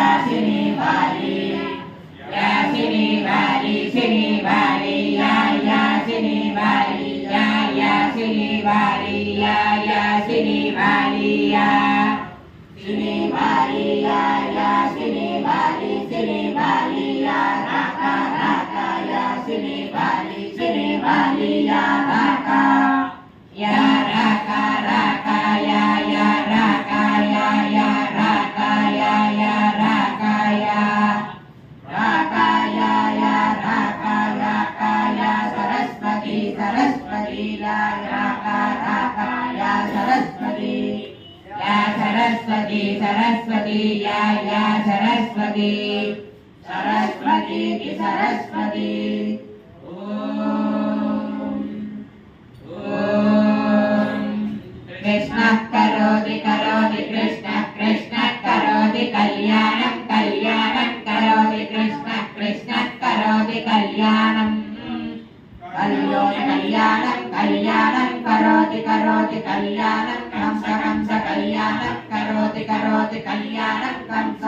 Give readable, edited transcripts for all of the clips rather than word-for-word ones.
यासिनी वाली यासिनी वाली सिनी वाली या यासिनी वाली या यासिनी वाली या यासिनी वाली या सिनी वाली या यासिनी वाली सिनी वाली या राका राका यासिनी वाली या राका राका राका या राका या राका या राका या राका या राका राका या सरस्वती सरस्वती या राका राका या सरस्वती सरस्वती सरस्वती या सरस्वती सरस्वती की सरस्वती कृष्ण करोति करोति कृष्ण कृष्ण करोति कल्याणं कल्याणं करोति कृष्ण कृष्ण करोति कल्याणं कल्याणं कल्याणं करोति करोति कल्याणं कंस कंस कल्याणं करोति करोति कल्याणं कंस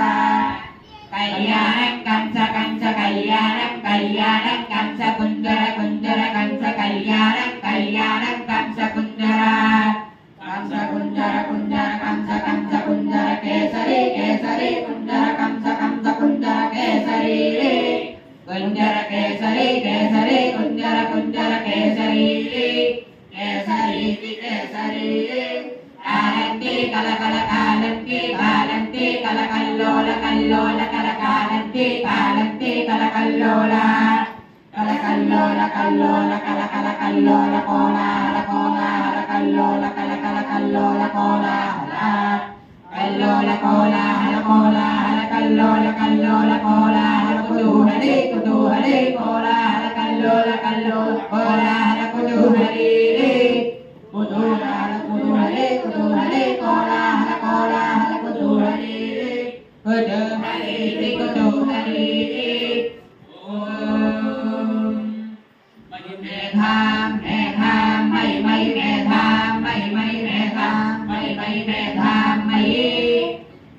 कल्याणं कंस कंस कल्याणं कल्याणं कंस कुंजर कुंजर कंस कल्याणं कल्याणं कंस कुंजर कंस कुंजर कुंजर कंस कंस कुंजर केसरी केसरी कुंजर कंस कंस कुंजर केसरी कुंजर केसरी केसरी कुंजर कुंजर केसरी केसरी केसरी कालंती कल कल कालंती कालंती कल कल्लोल कल्लोल कल कालंती कालंती कल कल्लोल कल कल्लोल कल्लोल कल कल कल्लोल कोलाहल कोलाहल कल्लोल कल कल कल्लोल कोलाहल कल्लोल कोलाहल कोलाहल कल्लोल कल्लोल कोलाहल कुतूहली कुतूहली कोलाहल कल्लोल कल्लोल कोलाहल कुतूहली कुतूहल कुतूहली कुतूहली कोलाहल कोलाहल कुतूहली कुतूहली कुतूहली मेधाम मेधाम मई मई मेधाम मई मई मेधाम मई मई मेधाम मई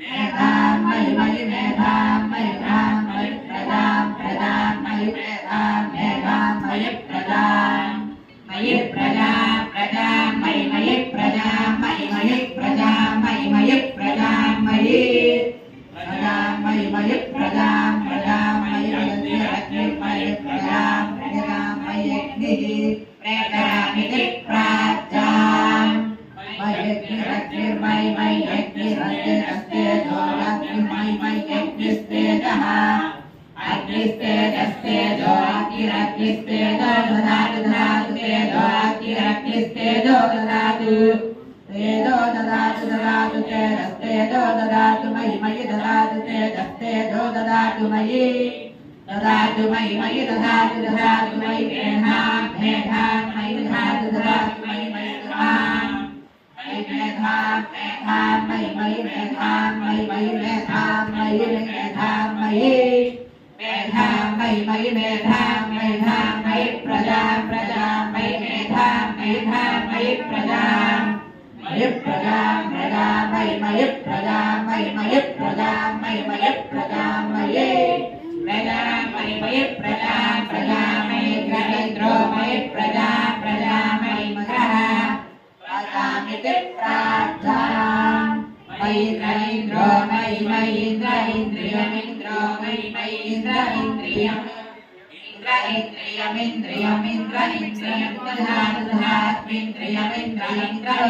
मेधाम मई मई मेधाम मई धाम मई प्रदाम प्रदाम मई मेधाम मेधाम मई प्रदाम मई प्रदाम प्रदाम मई मई प्रदाम मई मई प्रदाम मई मई प्रदाम मई प्रदाम मई मई प्रदाम प्रदाम मई अग्नि अग्नि मई प्रदाम प्रदाम मई अग्नि प्रदामिति प्राजाम मई अग्नि अग्नि मई मई अग्नि अग्नि अस्ते जोराग्नि मई मई अग्नि तेजः अग्नि तेजस्ते जो अग्नि अग्नि तेजो ददातु ददातु तेजो अग्नि अग्नि तेजो ददातु तेजो ददातु ददातु तेजस्तेजो ददातु मयि मयि ददातु तेजस्तेजो ददातु मयि मयि ददातु ददातु मयि मेधाम मेधाम मयि ददातु ददातु मयि मयि मेधाम मेधाम मेधाम मयि मयि मेधाम मयि मयि मेधाम मयि मेधाम मयि मेधाम मयि मयि मेधाम मेधाम मयि प्रजाम प्रजाम मयि मेधाम मेधाम मयि प्रजाम मयि प्रजाम प्रजाम मयि मयि प्रजाम मयि मयि प्रजाम मयि मयि प्रजाम मयि प्रजाम मयि मयि प्रजाम प्रजाम मयि इंद्रो मयि प्रजाम प्रजाम मयि मघः प्रजामिति प्रार्थाम मयि इंद्रो मयि मयि इंद्र इंद्रियमिन्द्रो मयि मयि इंद्र इंद्रियम्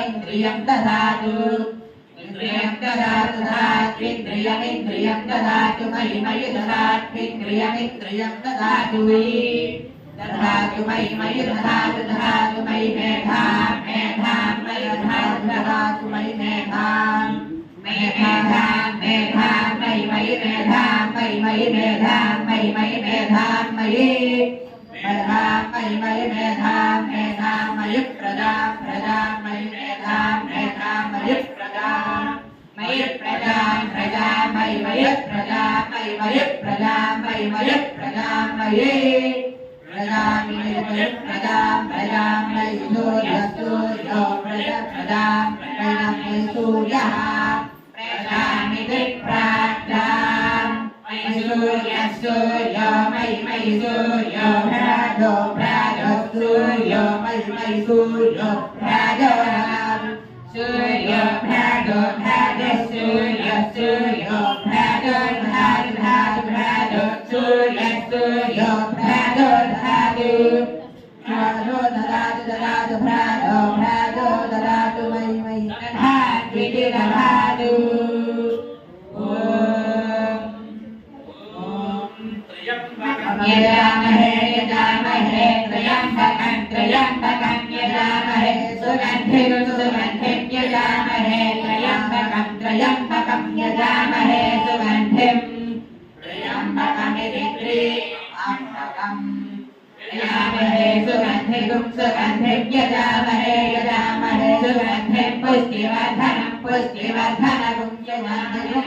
इन्द्रियम् ददातु इन्द्रियम् ददातु इन्द्रियम् ददातु इन्द्रियम् ददातु मयि मयि ददातु इन्द्रियम् ददातु मयि मयि ददातु मयि मेधाम मेधाम मयि ददातु मयि मेधाम मेधाम मेधाम मयि मयि मेधाम मयि मयि मेधाम मयि मयि मेधाम मयि मेधाम मयि मयि मेधाम मेधाम मयि प्रदाम प्रदाम मयि मेधाम मेधाम मयि प्रदाम मयि प्रदाम प्रदाम मयि मयि प्रदाम मयि मयि प्रदाम मयि मयि प्रदाम मयि प्रदाम मयि प्रदाम प्रदाम मयि सूर्यो प्रदाम सूर्यः प्रदामिति प्रार्थाम सूर्य मयि सूर्य भ्राजो सूर्य मयि सूर्य भ्राजो सूर्य भ्राजो सूर्य भ्राजो भ्राजो सूर्य भ्राजो ददातु भ्राजो ददातु मयि दधातु दधातु यजामहे त्र्यम्बकं यजामहे सुगन्धिं यजामहे त्र्यम्बकं यजामहे सुगन्धिं त्र्यम्बकमिति त्र्यम्बकं यजामहे सुगन्धिं यजामहे सुगन्धिं पुष्टिवर्धनं यजामहे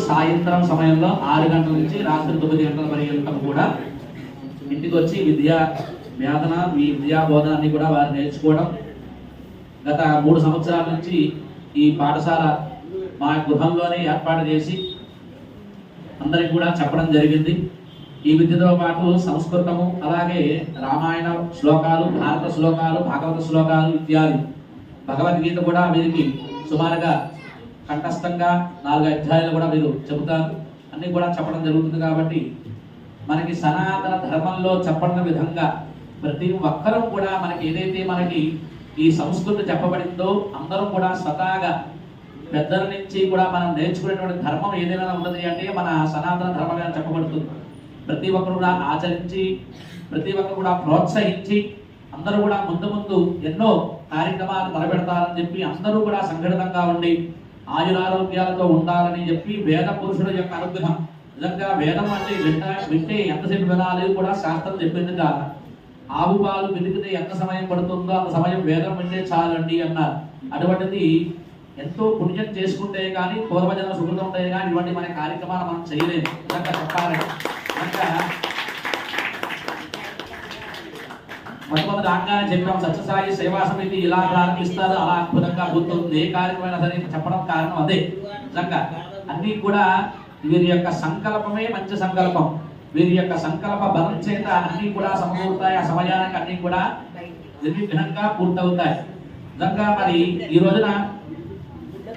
సాయంత్రం సమయంలో 6 గంటల నుంచి రాత్రి 9 గంటల పర్యంతం కూడా ఇంటికి వచ్చి విద్యా బోధన అన్ని కూడా వారు నేర్చుకోవడం. గత 3 సంవత్సరాల నుంచి ఈ పాఠశాల మా గృహంలోనే ఏర్పాటు చేసి అందరికి కూడా చెప్పడం జరిగింది. ఈ విద్యతో పాటు సంస్కృతము, అలాగే రామాయణ శ్లోకాలు, భారత శ్లోకాలు, భాగవత శ్లోకాలు ఇత్యాది, భగవద్గీత కూడా వీరికి సుమారుగా కంఠస్థంగా 4 అధ్యాయాలు కూడా మీరు చెబుతారు. అన్ని కూడా చెప్పడం జరుగుతుంది. కాబట్టి మనకి సనాతన ధర్మంలో చెప్పిన విధంగా ప్రతి ఒక్కరూ కూడా మనకి ఏదైతే మనకి ఈ సంస్కృతి చెప్పబడిందో అందరూ కూడా స్వతహాగా పెద్దల నుంచి కూడా మనం నేర్చుకునేటువంటి ధర్మం ఏదైనా ఉన్నది అంటే మన సనాతన ధర్మమే చెప్పబడుతుంది. ప్రతి ఒక్కరు కూడా ఆచరించి, ప్రతి ఒక్కరు కూడా ప్రోత్సహించి, అందరూ కూడా ముందు ఎన్నో కార్యక్రమాలు తలపెడతారని చెప్పి అందరూ కూడా సంఘటితంగా ఉండి ఆయురారోగ్యాలతో ఉండాలని చెప్పి వేద పురుషుల యొక్క అనుగ్రహం. నిజంగా వేదం అంటే వింటే ఎంతసేపు వినాలి కూడా శాస్త్రం చెప్పిందిగా, ఆవు పాలు పిలికితే ఎంత సమయం పడుతుందో అంత సమయం వేదం వింటే చాలండి అన్నారు. అటువంటిది ఎంతో పుణ్యం చేసుకుంటే కానీ, పూర్వజన సుకృతం ఉంటే కానీ ఇటువంటి మన కార్యక్రమాలు మనం చేయలేము. నిజంగా చెప్పాలి. మొట్టమొదటి రాగానే చెప్పాం, సత్యసాయి సేవా సమితి ఇలా ప్రారంభిస్తారు, అలా అద్భుతంగా గుర్తుంది. ఏ కార్యక్రమైనా సరే చెప్పడం కారణం అదే. నిజంగా అన్ని కూడా వీరి యొక్క సంకల్పమే మంచి సంకల్పం. వీరి యొక్క సంకల్ప బలం చేత అన్ని కూడా సమకూరుతాయి. ఆ సమయానికి అన్ని కూడా నిర్విఘ్నంగా పూర్తవుతాయి. నిజంగా మరి ఈ రోజున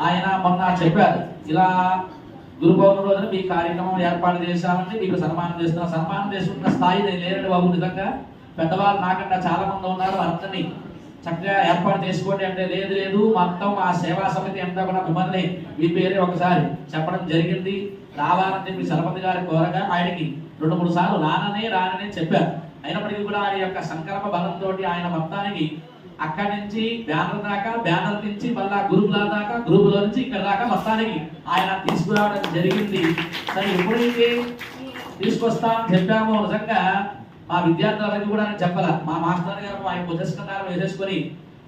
ఆయన మొన్న చెప్పారు, ఇలా గురు పౌర్ణమి రోజున మీ కార్యక్రమం ఏర్పాటు చేశామండి, మీకు సన్మానం చేస్తున్నాం. సన్మానం చేసుకున్న స్థాయి నేను లేనండి బాబు. నిజంగా పెద్దవాళ్ళు నాకన్నా చాలా మంది ఉన్నారు, అందరినీ చక్కగా ఏర్పాటు చేసుకోండి అంటే లేదు లేదు మొత్తం ఆ సేవా సమితి అంతా కూడా మిమ్మల్ని మీ పేరే ఒకసారి చెప్పడం జరిగింది, రావాలని చెప్పి సరపతి గారి కోరగా ఆయనకి 2-3 సార్లు రాననే చెప్పారు. అయినప్పటికీ కూడా ఆయన యొక్క సంకల్ప బలంతో ఆయన మొత్తానికి అక్కడి నుంచి బ్యానర్ దాకా, బ్యానర్ నుంచి మళ్ళా గ్రూపుల దాకా, గ్రూపులో నుంచి ఇక్కడ దాకా మొత్తానికి ఆయన తీసుకురావడం జరిగింది. సరే ఎప్పుడైతే తీసుకొస్తామని చెప్పామో నిజంగా మా విద్యార్థులకి కూడా చెప్పాల, మా మాస్టర్ గారు ఆయన పురస్కారం వేసేసుకొని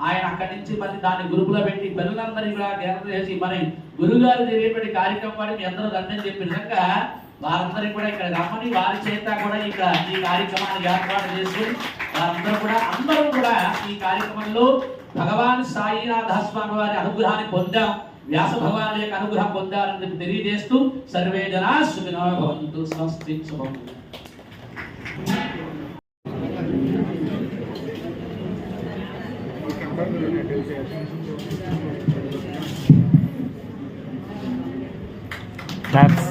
ఆయన అక్కడి నుంచి మళ్ళీ దాన్ని గ్రూపులో పెట్టి పిల్లలందరినీ కూడా ధ్యానం చేసి మరి గురుగారు జరిగేటువంటి కార్యక్రమాన్ని మీ అందరూ రండి చెప్పి నిజంగా వారందరినీ కూడా ఇక్కడ రమ్మని వారి చేత కూడా ఇక్కడ ఈ కార్యక్రమాన్ని ఏర్పాటు చేసుకుని అందరూ కూడా ఈ కార్యక్రమంలో భగవాన్ సాయినాథ స్వామి వారి అనుగ్రహాన్ని పొందాం, వ్యాస భగవాన్ యొక్క అనుగ్రహం పొందాలని తెలియజేస్తూ సర్వే జనా సుఖినో భవంతు. స్వస్తి శుభం. That's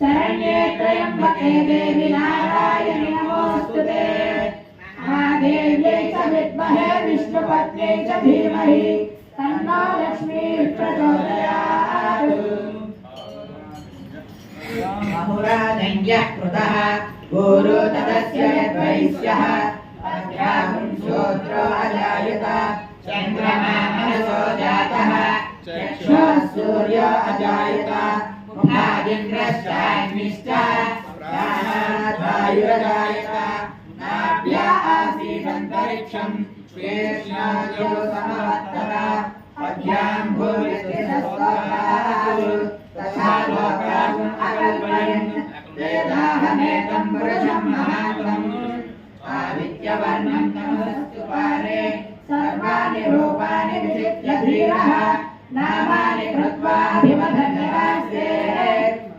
शरण्ये त्र्यंबके देवी नारायणि नमोस्तुते। महादेव्यै च विद्महे विष्णुपत्न्यै च धीमहि तन्नो लक्ष्मीः प्रचोदयात्। बहुराजन्यः कृतः गुरु तदस्य यद्वैश्यः तस्याहं शूद्रो अजायत। चन्द्रमा मनसो जातः चक्षुः सूर्यो अजायत। मुखादिन्द्रश्चाग्निश्च प्राणाद्वायुरजायत। नाभ्या आसीदन्तरिक्षं श्वेष्णाद्यो समवर्तत। पद्भ्यां भूरिश्च तथा लोकाः अकल्पयन् वेदाहमेतं पुरुषं महान्तम् आदित्यवर्णं तमसस्तु पारे सर्वाणि रूपाणि विचित्य धीरः नामानि कृत्वा अभिवदन्यवास्ते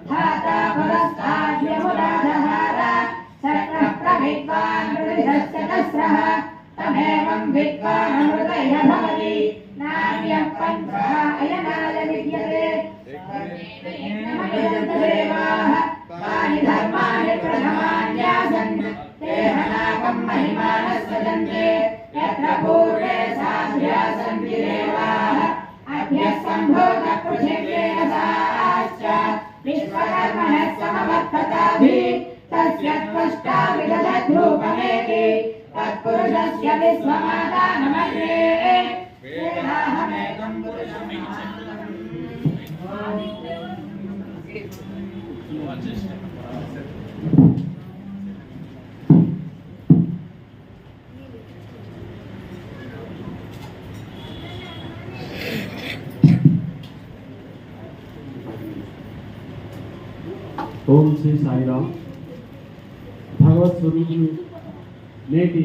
धाता पुरस्ताद्यमुराधहार चक्रः प्रविद्वान् हृदयस्य तस्रः तमेवं विद्वान् हृदय भवति नान्यः पन्थः अयनाय विद्यते देवाः तानि धर्माणि प्रथमान्यासन् ते हनाकं महिमानः सजन्ते यत्र पूर्वे साध्या सन्ति देवाः अभ्यस्सम्भूतः पृथिव्येन साश्च विश्वकर्मणः समवर्तताभिः तस्य त्वष्टा विदधद्रूपमेति तत्पुरुषस्य विश्वमादानमग्रे वेदाहमेकं पुरुषं ఓం శ్రీ సాయిరామ్. భగవత్ స్వరూపులు నేటి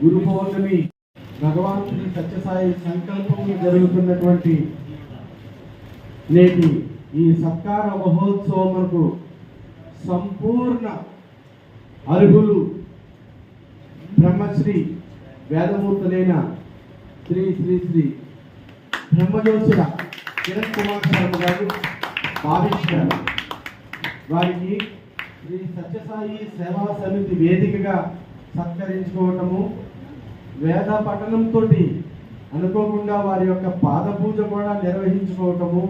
గురు పౌర్ణమి భగవంతుని సత్యసాయి సంకల్పం జరుగుతున్నటువంటి నేటి ఈ సత్కార మహోత్సవములకు సంపూర్ణ అర్హులు బ్రహ్మశ్రీ వేదమూర్తులైన శ్రీ శ్రీ శ్రీ బ్రహ్మజోషుల కిరణ్ కుమార్ శర్మ గారు భావించారు. వారికి శ్రీ సత్యసాయి సేవా సమితి వేదికగా సత్కరించుకోవటము, వేద పఠనంతో అనుకోకుండా వారి యొక్క పాద పూజ కూడా నిర్వహించుకోవటము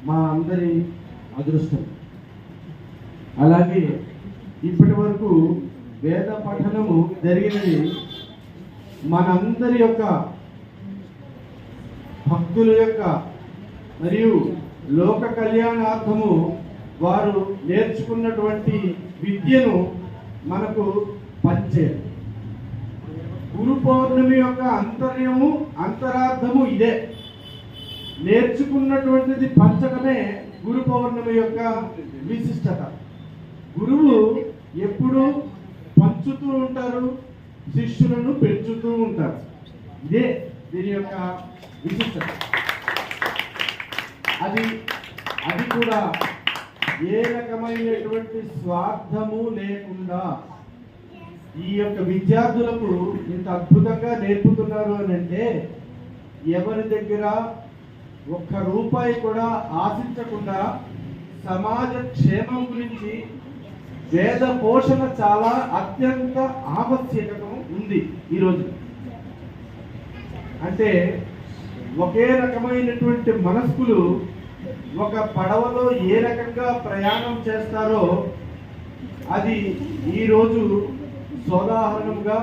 మా అందరి అదృష్టం. అలాగే ఇప్పటి వరకు వేద పఠనము జరిగినది మనందరి యొక్క భక్తుల యొక్క మరియు లోక కళ్యాణార్థము వారు నేర్చుకున్నటువంటి విద్యను మనకు పంచారు. గురు పౌర్ణమి యొక్క అంతర్యము అంతరార్థము ఇదే. నేర్చుకున్నటువంటిది పంచడమే గురు పౌర్ణమి యొక్క విశిష్టత. గురువు ఎప్పుడూ పంచుతూ ఉంటారు, శిష్యులను పెంచుతూ ఉంటారు. ఇదే దీని యొక్క విశిష్టత. అది కూడా ఏ రకమైనటువంటి స్వార్థము లేకుండా ఈ యొక్క విద్యార్థులకు ఇంత అద్భుతంగా నేర్పుతున్నారు అని అంటే ఎవరి దగ్గర ఒక్క రూపాయి కూడా ఆశించకుండా సమాజ క్షేమం గురించి వేద పోషణ చాలా అత్యంత ఆవశ్యకత ఉంది ఈరోజు. అంటే ఒకే రకమైనటువంటి మనస్కులు ఒక పడవలో ఏ రకంగా ప్రయాణం చేస్తారో అది ఈరోజు ఉదాహరణముగా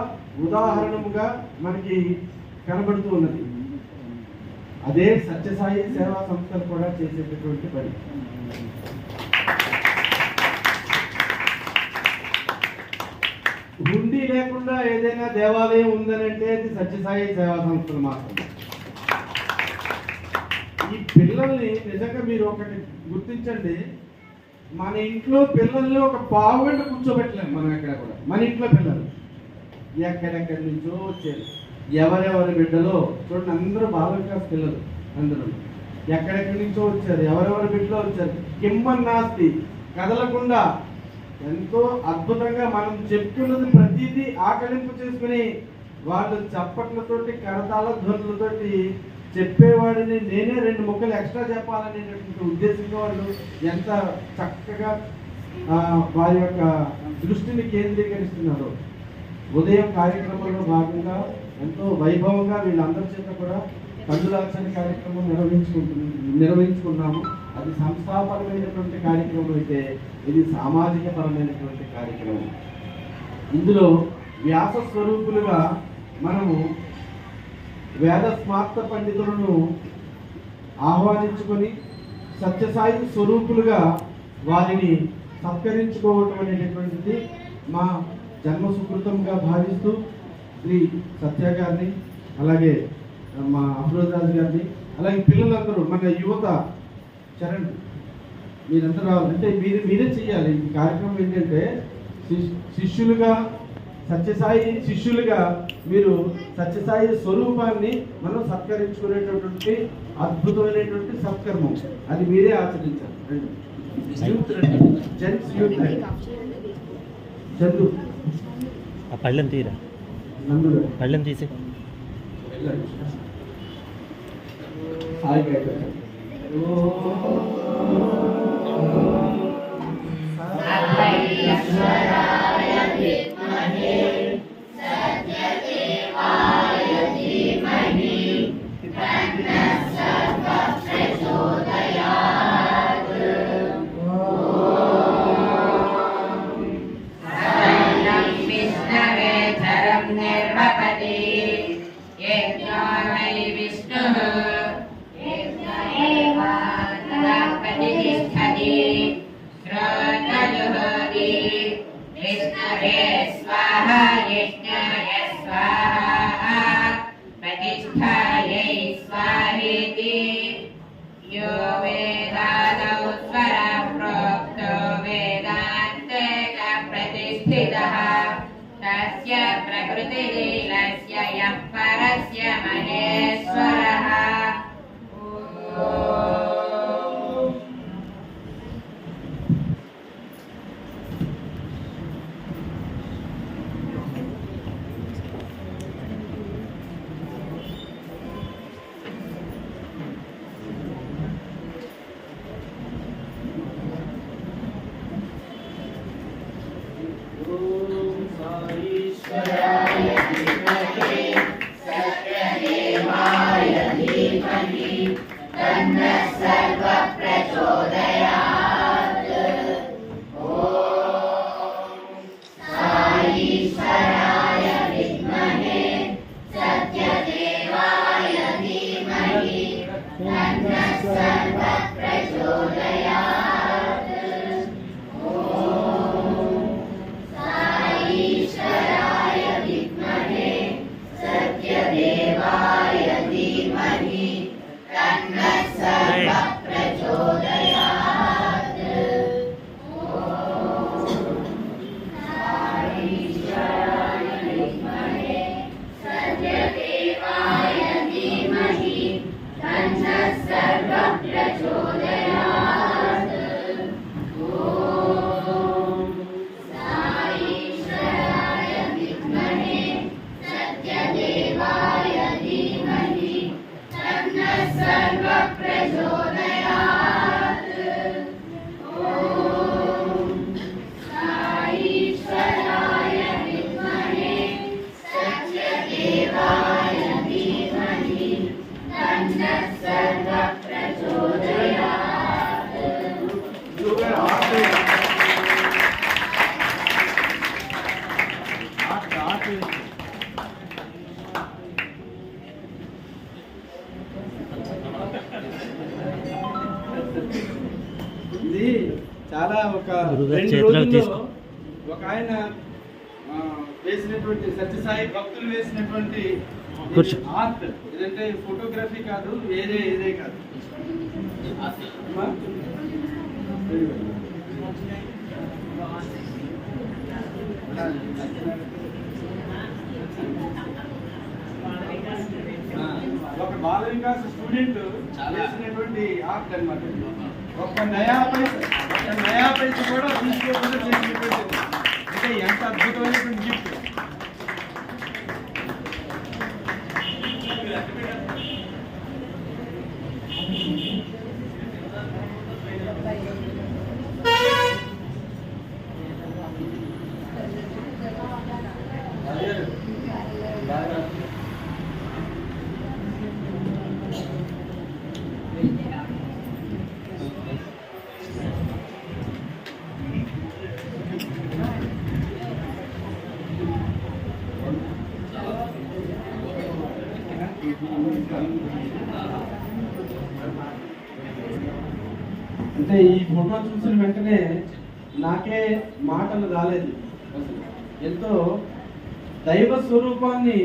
మనకి కనబడుతూ ఉన్నది. అదే సత్యసాయి సేవా సంస్థలు కూడా చేసేటటువంటి పని. హుండీ లేకుండా ఏదైనా దేవాలయం ఉందనంటే అది సత్యసాయి సేవా సంస్థలు మాత్రమే. ఈ పిల్లల్ని నిజంగా మీరు ఒకటి గుర్తించండి, మన ఇంట్లో పిల్లల్ని ఒక పావుగంట కూర్చోబెట్టలేము మనం ఎక్కడ కూడా. మన ఇంట్లో పిల్లలు ఎక్కడెక్కడి నుంచో వచ్చారు, ఎవరెవరి బిడ్డలో చూడండి, అందరూ బాలవికాస్ పిల్లలు, అందరూ ఎక్కడెక్కడి నుంచో వచ్చారు, ఎవరెవరి బిడ్డలో వచ్చారు. కిమ్మన్నాస్తి కదలకుండా ఎంతో అద్భుతంగా మనం చెప్తున్నది ప్రతిదీ ఆకలింపు చేసుకుని వాళ్ళు చప్పట్లతోటి కరతాళ ధ్వనులతోటి చెప్పేవాడిని నేనే 2 ముక్కలు ఎక్స్ట్రా చెప్పాలనేటువంటి ఉద్దేశంగా వాళ్ళు ఎంత చక్కగా వారి యొక్క దృష్టిని కేంద్రీకరిస్తున్నారు. ఉదయం కార్యక్రమంలో భాగంగా ఎంతో వైభవంగా వీళ్ళందరి చేత కూడా కందులార్చన కార్యక్రమం నిర్వహించుకున్నాము. అది సంస్థాపకమైనటువంటి కార్యక్రమం అయితే ఇది సామాజిక పరమైనటువంటి కార్యక్రమం. ఇందులో వ్యాస స్వరూపులుగా మనము వేద స్మార్త పండితులను ఆహ్వానించుకొని సత్యసాయి స్వరూపులుగా వారిని సత్కరించుకోవటం అనేటటువంటిది మా జన్మ సుకృతంగా భావిస్తూ శ్రీ సత్య గారిని, అలాగే మా అఫ్రోజ్ రాజు గారిని, అలాగే పిల్లలందరూ మన యువత చరణ్ మీరంతా రావాలి. అంటే మీరే చెయ్యాలి. ఈ కార్యక్రమం ఏంటంటే శిష్యులుగా సత్యసాయి శిష్యులుగా మీరు సత్యసాయి స్వరూపాన్ని మనం సత్కరించుకునేటటువంటి అద్భుతమైనటువంటి సత్కర్మం. అది మీరే ఆచరించాలి. జెంట్స్ యూత్ చందు ఆ పళ్ళెం తీరా, నందుగా పళ్ళెం తీసి ఇది చాలా ఒక గురుగారు 2 చేతిలోకి రోజుల్లో తీసుకో. ఒక ఆయన వేసినటువంటి సత్యసాయి భక్తులు వేసినటువంటి కూర్చో. ఆర్ట్. ఇదంటే ఫోటోగ్రఫీ కాదు, ఏదే కాదు. అమ్మా? ఒక బాల వికాస్ స్టూడెంట్ చేసినటువంటి ఆర్ట్ అన్నమాట. ఒక్క నయా పైస కూడా తీసుకోకుండా చేసినటువంటి, అంటే ఎంత అద్భుతమైనటువంటి గిఫ్ట్. అంటే ఈ ఫోటో చూసిన వెంటనే నాకే మాటలు రాలేదు. ఎంతో దైవ స్వరూపాన్ని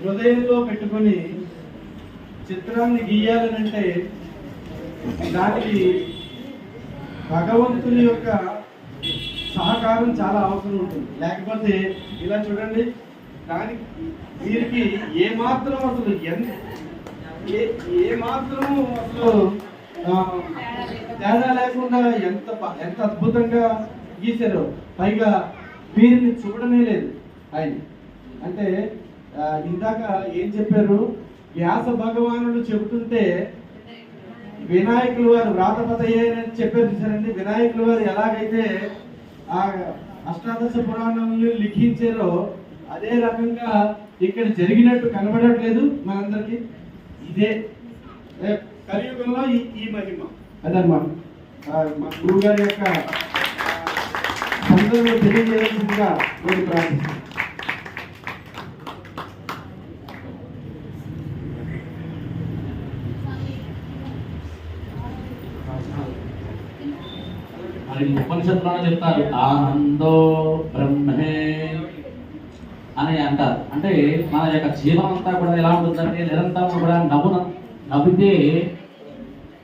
హృదయంలో పెట్టుకొని చిత్రాన్ని గీయాలనంటే దానికి భగవంతుని యొక్క సహకారం చాలా అవసరం ఉంటుంది. లేకపోతే ఇలా చూడండి, దానికి వీరికి ఏమాత్రం అసలు ఏమాత్రము అసలు తేడా లేకుండా ఎంత అద్భుతంగా గీశారో. పైగా వీరిని చూడనే లేదు ఆయన. అంటే ఇందాక ఏం చెప్పారు, వ్యాస భగవానుడు చెబుతుంటే వినాయకులు వారు వ్రాతపతయ్యని చెప్పారు చూసారండి. వినాయకులు వారు ఎలాగైతే ఆ అష్టాదశ పురాణాలను లిఖించారో అదే రకంగా ఇక్కడ జరిగినట్టు కనబడట్లేదు మనందరికి. ఇదే కలియుగంలో ఈ మహిమ అదనమాట. మా గురువు గారి యొక్క సందర్భంలో తెలియజేయాల్సిందిగా నేను ప్రార్థిస్తున్నాను. మరి ఉపనిషత్తులో చెప్తారు ఆనందో బ్రహ్మే అని అంటారు. అంటే మన యొక్క జీవనం అంతా కూడా ఎలా ఉంటుందంటే నిరంతరం కూడా నవ్వితే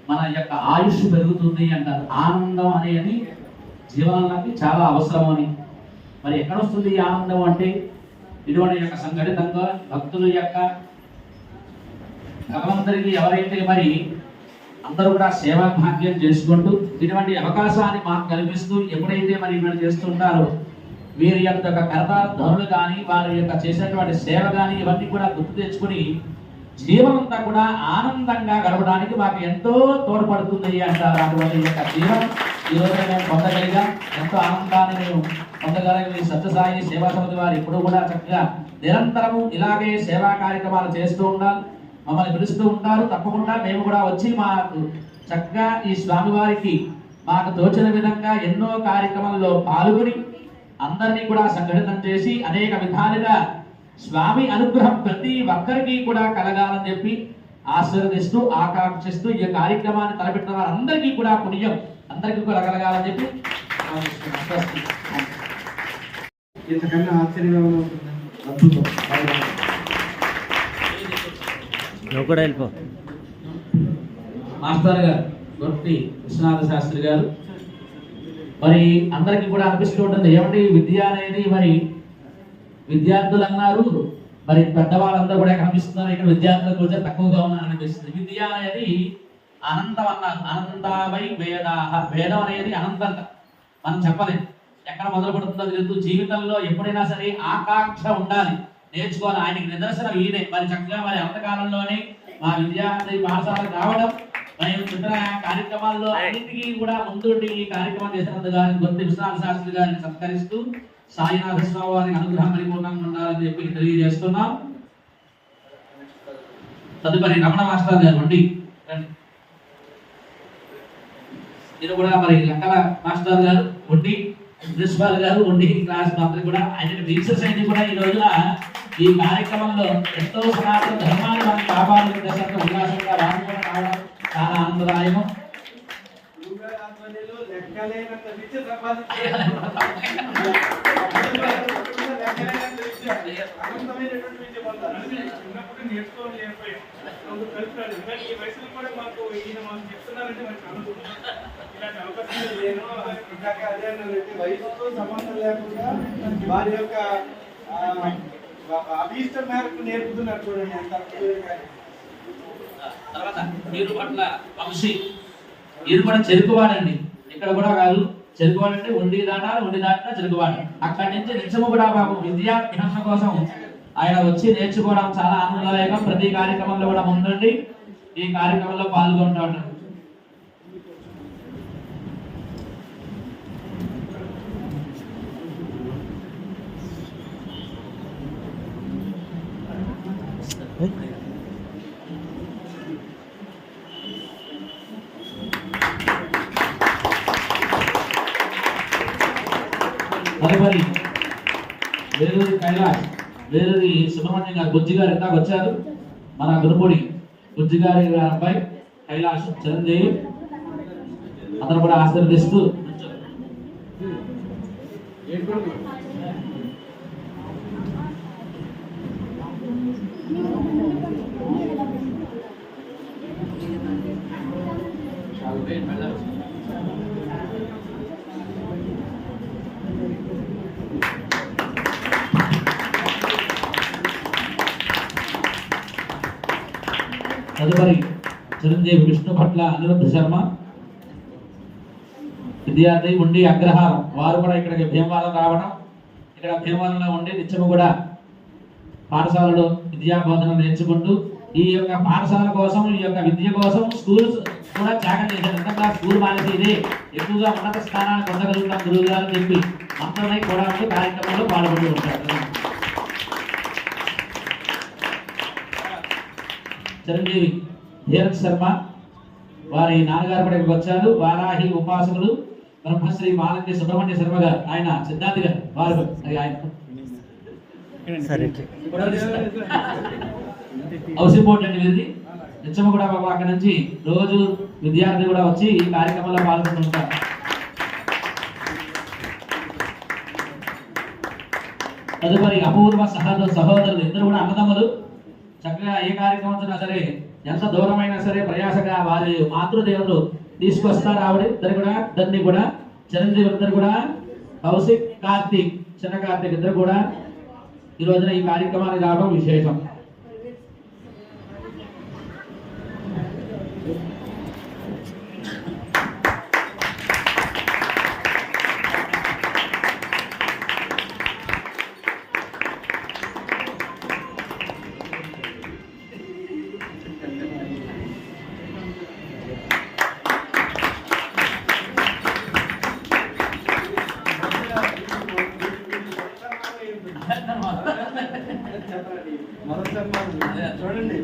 మన యొక్క ఆయుష్ పెరుగుతుంది అంటారు. ఆనందం అనేది జీవనానికి చాలా అవసరం అని. మరి ఎక్కడ వస్తుంది ఈ ఆనందం అంటే ఇటువంటి యొక్క సంఘటితంగా భక్తుల యొక్క భగవంతుడికి ఎవరైతే మరి అందరూ కూడా సేవా భాగ్యం చేసుకుంటూ ఇటువంటి అవకాశాన్ని మాకు కల్పిస్తూ ఎప్పుడైతే మరి ఇటువంటి చేస్తుంటారో వీరి యొక్క కర్తార్థనులు కానీ వారి యొక్క చేసేటువంటి సేవ కానీ ఇవన్నీ కూడా గుర్తు తెచ్చుకుని జీవనంతా కూడా ఆనందంగా గడపడానికి మాకు ఎంతో తోడ్పడుతుంది అంటారు. అటువంటి యొక్క జీవనం ఈరోజు మేము పొందగలిగా ఎంతో ఆనందాన్ని మేము పొందగలిగిన సత్యసాయి సేవా సమితి వారు ఇప్పుడు కూడా చక్కగా నిరంతరము ఇలాగే సేవా కార్యక్రమాలు చేస్తూ ఉండాలి. మమ్మల్ని పిలుస్తూ ఉంటారు. తప్పకుండా మేము కూడా వచ్చి మాకు చక్కగా ఈ స్వామివారికి మాకు తోచిన విధంగా ఎన్నో కార్యక్రమాల్లో పాల్గొని అందరినీ కూడా సంఘటితం చేసి అనేక విధాలుగా స్వామి అనుగ్రహం ప్రతి ఒక్కరికి కూడా కలగాలని చెప్పి ఆశీర్వదిస్తూ ఆకాంక్షిస్తూ ఈ కార్యక్రమాన్ని తలపెట్టిన వారందరికీ కూడా పుణ్యం అందరికీ కూడా కలగాలని చెప్పి ఇంతకన్నా ఆశ్చర్యంగా ఉంటుంది. అద్భుతం. నువ్వు కూడా వెళ్ళిపో. మాస్టర్ గారు గొప్పి విశ్వనాథ శాస్త్రి గారు మరి అందరికీ కూడా అనిపిస్తూ ఉంటుంది ఏమంటే విద్య అనేది మరి విద్యార్థులు అన్నారు మరి పెద్దవాళ్ళందరూ కూడా కనిపిస్తున్నారు. ఇక్కడ విద్యార్థులు కూడా తక్కువగా ఉన్నారు అనిపిస్తుంది. విద్య అనేది అనంతం అన్నారు. అనంతావై వేదాహ. వేదం అనేది అనంతంత మనం చెప్పలేము. ఎక్కడ మొదలు పడుతుందో తెలియదు. జీవితంలో ఎప్పుడైనా సరే ఆకాంక్ష ఉండాలి, నేర్చుకోవాలి. ఆయనకి నిదర్శనం ఈయనే. మరి చక్కగా మరి అంతకాలంలోనే మా విద్యార్థి పాఠశాలకు రావడం మరి ఇతర కార్యక్రమాల్లో అన్నింటికీ కూడా ముందుండి ఈ కార్యక్రమం చేసినందుకు గొంతి విశ్వనాథ శాస్త్రి గారిని సత్కరిస్తూ సాయినాథ స్వామి వారికి అనుగ్రహం పరిపూర్ణంగా ఉండాలని చెప్పి తెలియజేస్తున్నాం. తదుపరి రమణ మాస్టర్ గారు ఉండి ఇది కూడా మరి లక్కల మాస్టర్ గారు ఉండి ప్రిన్సిపాల్ గారు ఉండి క్లాస్ మాత్రం కూడా ఆయన టీచర్స్ అయితే కూడా ఈ రోజున ఈ కార్యక్రమంలో ఎంతో సనాతన ధర్మాన్ని మనం కాపాడుకునే ఉల్లాసంగా వారు కూడా రావడం చాలా ఆనందదాయకం. వయసుతో సంబంధం లేకుండా వారి యొక్క అభీష్టం మేరకు నేర్పుతున్నారు. చూడండి ఎంత అద్భుతంగా. తర్వాత మీరు పట్ల వంశీ ఇది కూడా చెరుకువాడండి. ఇక్కడ కూడా కాదు, చెరుకువాడు అంటే ఉండి దాంట్లో చెరుకువాడు. అక్కడి నుంచి నిత్యము కూడా బాబు విద్యాభ్యాసం కోసం ఆయన వచ్చి నేర్చుకోవడం చాలా ఆనందదాయకం. ప్రతి కార్యక్రమంలో కూడా ముందుండి ఈ కార్యక్రమంలో పాల్గొంటూ ఉంటారు. తదుపరి వేలూరి కైలాష్, వేలూరి సుబ్రహ్మణ్యం గారు, బుజ్జి గారు ఇందాక వచ్చారు. మన గురుపొడి బుజ్జి గారి అబ్బాయి కైలాష్ చిరంజీవి అతను కూడా ఆశీర్వదిస్తూ తదుపరి చిరంజీవి విష్ణు భట్ల అనిరుద్ధ శర్మ విద్యార్థి ఉండి అగ్రహారం. వారు కూడా ఇక్కడికి భీమవరం రావడం, ఇక్కడ భీమవరంలో ఉండి నిత్యము కూడా పాఠశాలలో విద్యా బోధన నేర్చుకుంటూ ఈ యొక్క పాఠశాల కోసం, ఈ యొక్క విద్య కోసం స్కూల్స్ కూడా త్యాగం చేశారు. ఎందుకంటే స్కూల్ మానేసి ఇదే ఎక్కువగా ఉన్నత స్థానాన్ని పొందగలుగుతాం గురువు గారు అని చెప్పి మంత్రమై కూడా ఉంటూ కార్యక్రమంలో పాల్గొంటూ ఉంటారు. చిరంజీవి ధీరజ్ శర్మ వారి నాన్నగారు కూడా ఇక్కడికి వచ్చారు. వారాహి ఉపాసకులు బ్రహ్మశ్రీ మాలంగి సుబ్రహ్మణ్య శర్మ గారు, ఆయన సిద్ధార్థి గారు, వారు హౌస్ ఇంపార్టెంట్ వీరిది. నిత్యము కూడా అక్కడి నుంచి రోజు విద్యార్థి కూడా వచ్చి ఈ కార్యక్రమంలో పాల్గొంటుంటారు. తదుపరి అపూర్వ సహోదరులు, ఇద్దరు కూడా అన్నదమ్ములు. చక్కగా ఏ కార్యక్రమం వచ్చినా సరే, ఎంత దూరమైనా సరే ప్రయాసగా వారి మాతృదేవులు తీసుకొస్తారు. ఆవిడ ఇద్దరిని కూడా చిరంజీవి ఇద్దరు కూడా కౌశిక్ కార్తీక్, చిన్న కార్తీక్ ఇద్దరు కూడా ఈ రోజున ఈ కార్యక్రమానికి రావడం విశేషం. చూడండి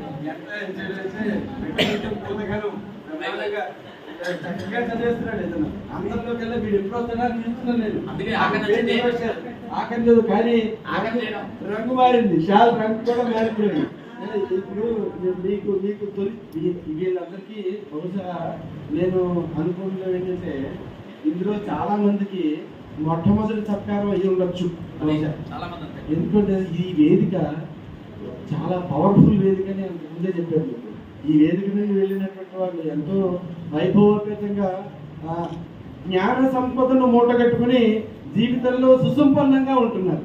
చక్కగా చదివేస్తున్నాడు. ఇతను అందరిలోకి వెళ్ళి వీడు ఎప్పుడు వస్తున్నాడు చూస్తున్నాను నేను. ఆకలి లేదు కానీ రంగు మారింది, షాల్ రంగు కూడా మారిపోయింది. ఇప్పుడు మీకు మీకు వీళ్ళందరికీ బహుశా నేను అనుకోవడం ఏంటంటే ఇందులో చాలా మందికి మొట్టమొదటి సత్కారం అయ్యి ఉండొచ్చు. ఎందుకంటే ఈ వేదిక చాలా పవర్ఫుల్ వేదిక అని ముందే చెప్పారు మీకు. ఈ వేదిక నుంచి వెళ్ళినటువంటి వాళ్ళు ఎంతో వైభవోపేతంగా జ్ఞాన సంపదను మూటగట్టుకుని జీవితంలో సుసంపన్నంగా ఉంటున్నారు.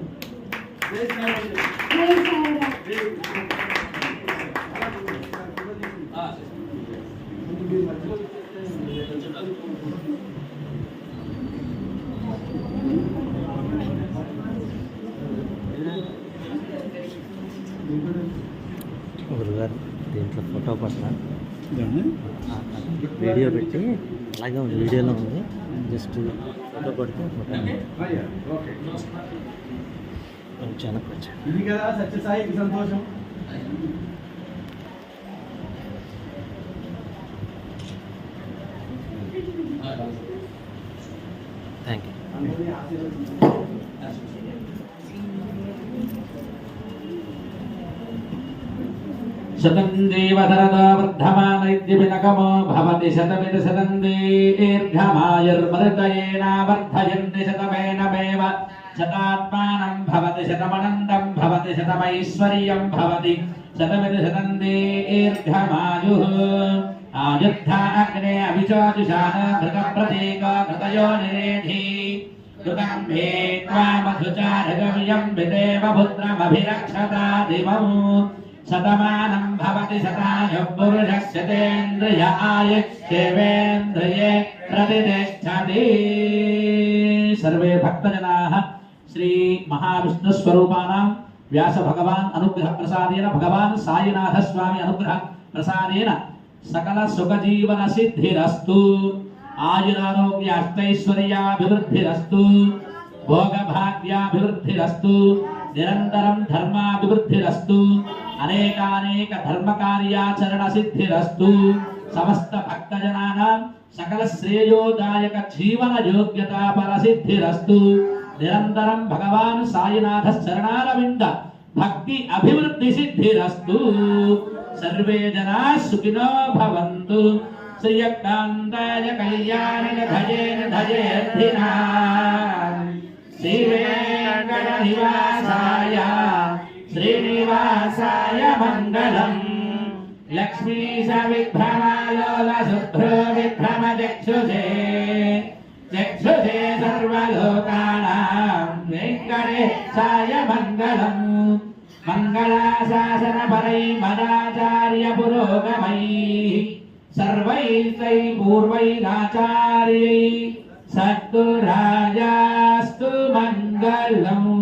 గురుగారు దీంట్లో ఫోటో పట్ల వీడియో పెట్టి అలాగే వీడియోలో ఉంది, జస్ట్ ఫోటో పడితే ఫోటో వెనక్కి వచ్చాను. ఇది కదా సత్యసాయికి సంతోషం. Thank you. శతం దేవధరదా వర్ధమానైద్యపినకమో భవతి శతమితి శతం దీర్ఘమాయుర్మృతయేనావర్ధయంతి శతమేనమేవ శతాత్మానం భవతి శతమనంతం భవతి శతమైశ్వర్యం భవతి శతమితి శతం దీర్ఘమాయుః. ఆయుద్ధ అగ్నే అవిచోజుషాః ఘృతప్రతీక ఘృతయో నిరేధి ఘృతం భేత్వా మధుచారగవ్యం విదేవ పుత్రమభిరక్షతా దివం శతమానం భవతి శతాయుః పురుషः శతేంద్రియ ఆయుష్యేవేంద్రియే ప్రతిష్టతి. సర్వే భక్తజనాః శ్రీ మహావిష్ణు స్వరూపానాం వ్యాస భగవాన్ అనుగ్రహ ప్రసాదేన భగవాన్ సాయినాథ స్వామి అనుగ్రహ ప్రసాదేన సకల సుఖ జీవన సిద్ధిరస్తు. ఆయురారోగ్య అష్టైశ్వర్యాభివృద్ధిరస్తు. భోగ భాగ్యాభివృద్ధిరస్తు. నిరంతరం ధర్మాభివృద్ధిరస్తు. అనేకానేక ధర్మ కార్యాచరణ సిద్ధిరస్తు. సమస్త భక్తజనానాం సకల శ్రేయోదాయక జీవన యోగ్యతా పరసిద్ధిరస్తు. నిరంతరం భగవాన్ సాయినాథ శరణారవింద భక్తి అభివృద్ధి సిద్ధిరస్తు. సర్వే జనా సుఖినో భవంతు. శ్రీయకాంతాయ కళ్యాణ ధయేన ధయేర్థినా శ్రీ వెంకట నివాసాయ శ్రీనివాసాయ మంగళం. लक्ष्मी सविभ्रमालोलशुभ्रो विभ्रमचक्षुषे चक्षुषे सर्वलोकानां वेङ्कटेशाय मङ्गलम् मङ्गलाशासनपरै मदाचार्य पुरोगमैः सर्वैस्तै पूर्वैराचार्यै सद्गुरायास्तु मङ्गलम्।